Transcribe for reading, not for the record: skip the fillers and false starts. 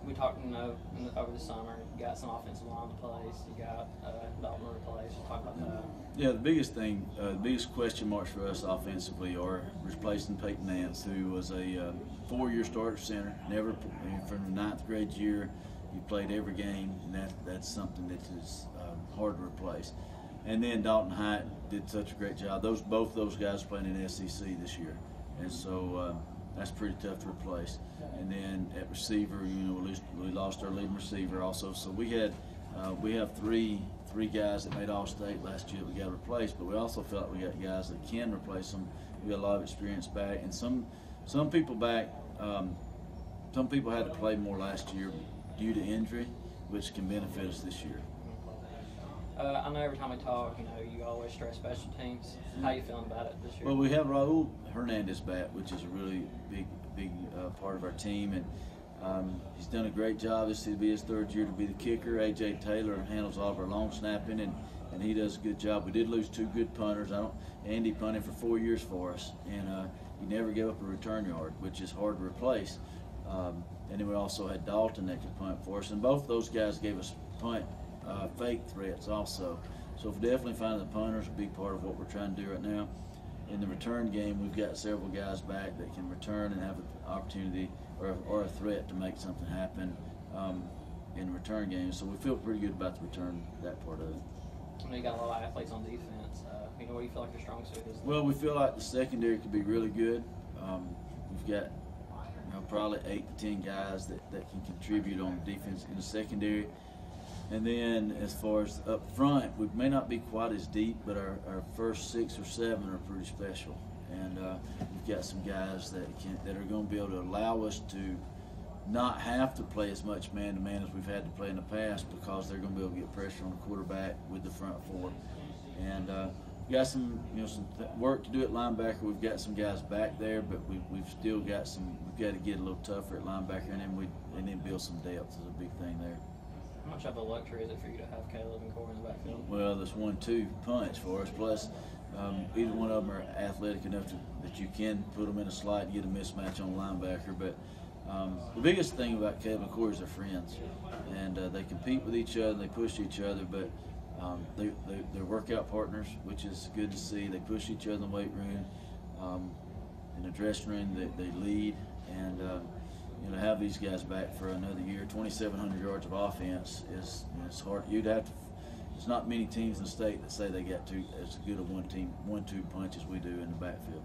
we talked, over the summer. You got some offensive line to place. You got Dalton to replace. We'll talk about that. Yeah, the biggest thing, the biggest question marks for us offensively are replacing Peyton Nance, who was a 4-year starter center. Never from the 9th grade year, he played every game, and that's something that is hard to replace. And then Dalton Hyatt did such a great job. Both those guys playing in the SEC this year, and so that's pretty tough to replace. And then at receiver, we lost our leading receiver also. So we have three guys that made All-State last year that we got replaced, but we also felt like we got guys that can replace them. We got a lot of experience back, and some people back. Some people had to play more last year due to injury, which can benefit us this year. I know every time we talk, you always stress special teams. How you feeling about it this year? Well, we have Raul Hernandez back, which is a really big part of our team, and he's done a great job. This will be his 3rd year to be the kicker. A.J. Taylor handles all of our long snapping, and he does a good job. We did lose 2 good punters. Andy punted for 4 years for us, and he never gave up a return yard, which is hard to replace. And then we also had Dalton that could punt for us, and both those guys gave us punt fake threats also. So definitely finding the punter is a big part of what we're trying to do right now. In the return game, we've got several guys back that can return and have an opportunity or a threat to make something happen in the return game. So we feel pretty good about the return, that part of it. You got a lot of athletes on defense. What do you feel like your strong suit is? Well, we feel like the secondary could be really good. We've got probably 8 to 10 guys that can contribute on defense in the secondary. And then as far as up front, we may not be quite as deep, but our first 6 or 7 are pretty special. And we've got some guys that are going to be able to allow us to not have to play as much man-to-man as we've had to play in the past, because they're going to be able to get pressure on the quarterback with the front 4. And we've got some work to do at linebacker. We've got some guys back there, but we've still got we've got to get a little tougher at linebacker, and then build some depth is a big thing there. How much of a luxury is it for you to have Caleb and Cory in the backfield? Well, there's 1-2 punch for us. Plus, either one of them are athletic enough that you can put them in a slot and get a mismatch on linebacker. But the biggest thing about Caleb and Cory is they're friends, and they compete with each other, they push each other, but they're workout partners, which is good to see. They push each other in the weight room, in the dressing room. They lead, and to have these guys back for another year, 2,700 yards of offense is it's hard. There's not many teams in the state that say they got as good a 1-2 punch as we do in the backfield.